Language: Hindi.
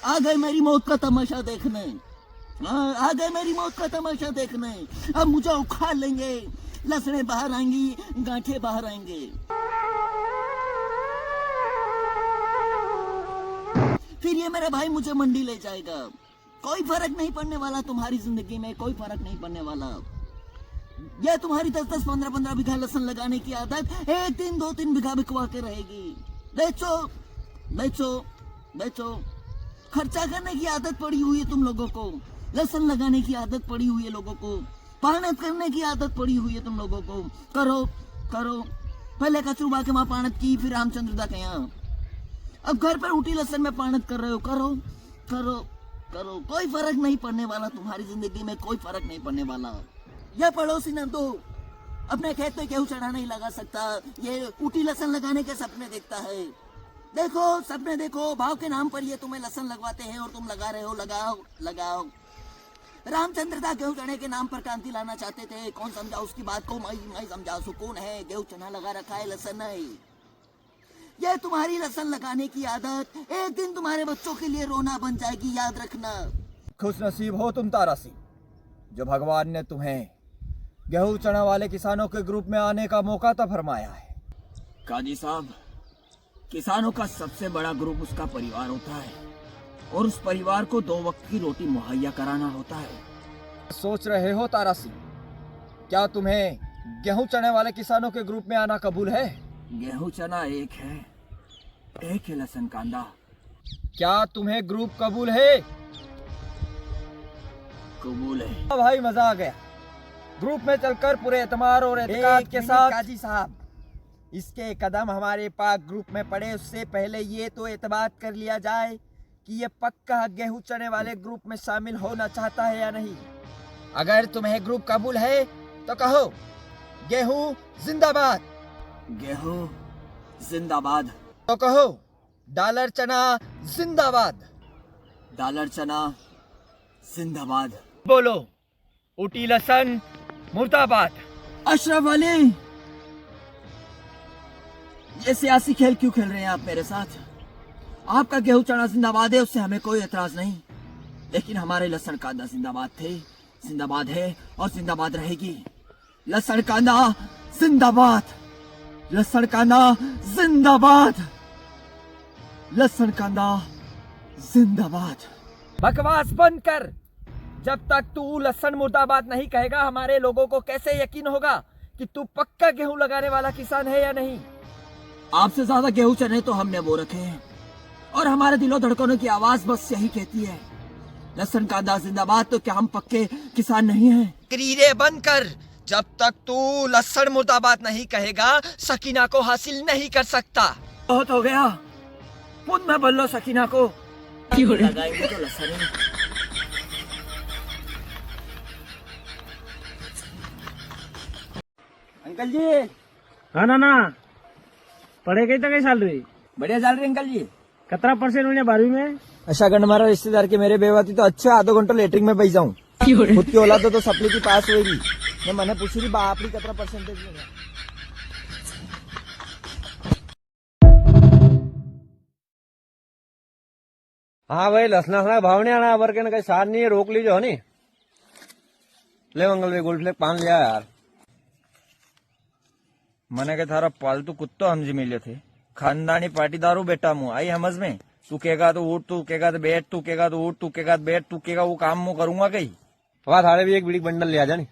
आ गए मेरी मौत का तमाशा देखने। हाँ, आ गए मेरी मौत का तमाशा देखने। अब मुझे उखाड़ लेंगे, लसड़ें बाहर आएंगी, गांठे बाहर आएंगे। फिर ये मेरा भाई मुझे मंडी ले जाएगा। कोई फर्क नहीं पड़ने वाला तुम्हारी जिंदगी में, कोई फर्क नहीं पड़ने वाला। ये तुम्हारी 10-10, 15-15 बीघा लहसुन लगाने की आदत एक दिन 2-3 बीघा बिकवा के रहेगी। बेचो बेचो बेचो। खर्चा करने की आदत पड़ी हुई है तुम लोगों को, लहसुन लगाने की आदत पड़ी हुई है लोगों को, पानत करने की आदत पड़ी हुई है तुम लोगों को। करो करो। पहले कचरूबा के वहां पानत की, फिर रामचंद्र दा के यहाँ। अब घर पर उठी लहसुन में पानत कर रहे हो। करो करो करो। कोई फर्क नहीं पड़ने वाला तुम्हारी जिंदगी में, कोई फर्क नहीं पड़ने वाला। यह पड़ोसी न तो अपने खेत में गेहूं चढ़ा नहीं लगा सकता, ये ऊटी लहसुन लगाने के सपने देखता है। देखो सपने देखो, भाव के नाम पर ये तुम्हें लहसुन लगवाते हैं और तुम लगा रहे हो। लगाओ लगाओ। रामचंद्र दा गेहूं चढ़े के नाम पर क्रांति लाना चाहते थे। कौन समझा उसकी बात को? मैं समझा। सुकून है, गेहूं चना लगा रखा है, लहसुन नहीं। ये तुम्हारी लहसुन लगाने की आदत एक दिन तुम्हारे बच्चों के लिए रोना बन जाएगी, याद रखना। खुश नसीब हो तुम तारा सिंह, जो भगवान ने तुम्हें गेहूं चना वाले किसानों के ग्रुप में आने का मौका तो फरमाया है। काजी साहब, किसानों का सबसे बड़ा ग्रुप उसका परिवार होता है और उस परिवार को 2 वक्त की रोटी मुहैया कराना होता है। सोच रहे हो तारा सिंह, क्या तुम्हें गेहूं चने वाले किसानों के ग्रुप में आना कबूल है? गेहूं चना एक है, एक है लहसुन कांदा। क्या तुम्हें ग्रुप कबूल है? कबूल है। भाई मजा आ गया। ग्रुप में चलकर पूरे एतमार और एतकाद के साथ। काजी साहब, इसके कदम हमारे पाक ग्रुप में पड़े उससे पहले ये तो एतबार कर लिया जाए कि ये पक्का गेहूं चने वाले ग्रुप में शामिल होना चाहता है या नहीं। अगर तुम्हें ग्रुप कबूल है तो कहो गेहूं जिंदाबाद। गेहूं जिंदाबाद। तो कहो डॉलर चना जिंदाबाद। डॉलर चना जिंदाबाद। बोलो ऊटी लहसुन मुर्दाबाद। अशरफ अली, ये सियासी खेल क्यों खेल रहे हैं आप मेरे साथ? आपका गेहूं चना जिंदाबाद है, उससे हमें कोई एतराज नहीं, लेकिन हमारे लहसुन कांदा जिंदाबाद थे, जिंदाबाद है और जिंदाबाद रहेगी। लहसुन कांदा जिंदाबाद, लहसुन कांदा जिंदाबाद, लहसुन कांदा जिंदाबाद। बकवास बंद कर। जब तक तू लहसुन मुर्दाबाद नहीं कहेगा, हमारे लोगों को कैसे यकीन होगा कि तू पक्का गेहूं लगाने वाला किसान है या नहीं? आपसे ज्यादा गेहूं चने तो हमने वो रखे हैं और हमारे दिलों धड़कनों की आवाज बस यही कहती है, लहसुन कांदा जिंदाबाद। तो क्या हम पक्के किसान नहीं हैं? तकरीरें बंद कर। जब तक तू लहसुन मुर्दाबाद नहीं कहेगा, सकीना को हासिल नहीं कर सकता। बहुत हो गया, खुद में बल्लो सकीना को लगाएंगे तो लहसुन ही। अंकल जी। हाँ ना पढ़े गई तो कई साल रही? बढ़िया चल रही अंकल जी। कितना परसेंट हुई 12वीं में? अच्छा गंड मारा रिश्तेदार के मेरे बेवाती तो अच्छा आधो घंटा लेटरिंग में बैठ जाऊं। खुद की औलाद तो सप्ली की पास होगी। मैं मैंने पूछी थी बापरी कितना परसेंटेज में? हाँ भाई, लसना भाव नहीं आना बर के साथ नहीं है, रोक लीजिए। हो नहीं ले मंगल भाई, गोल्ड फ्लेग पान लिया यार। मैंने के थारा पालतू कुत्तो हमजी मिले थे, खानदानी पाटीदारू बेटा मुँह आई समझ में। तू कहेगा तो उठ, तू कहेगा तो बैठ, तू कहेगा तो उठ, तू कहेगा तो बैठ, तू कहेगा वो काम मुँह करूंगा कहीं। वहाँ थारे भी एक बीड़ी बंडल ले आ जानी।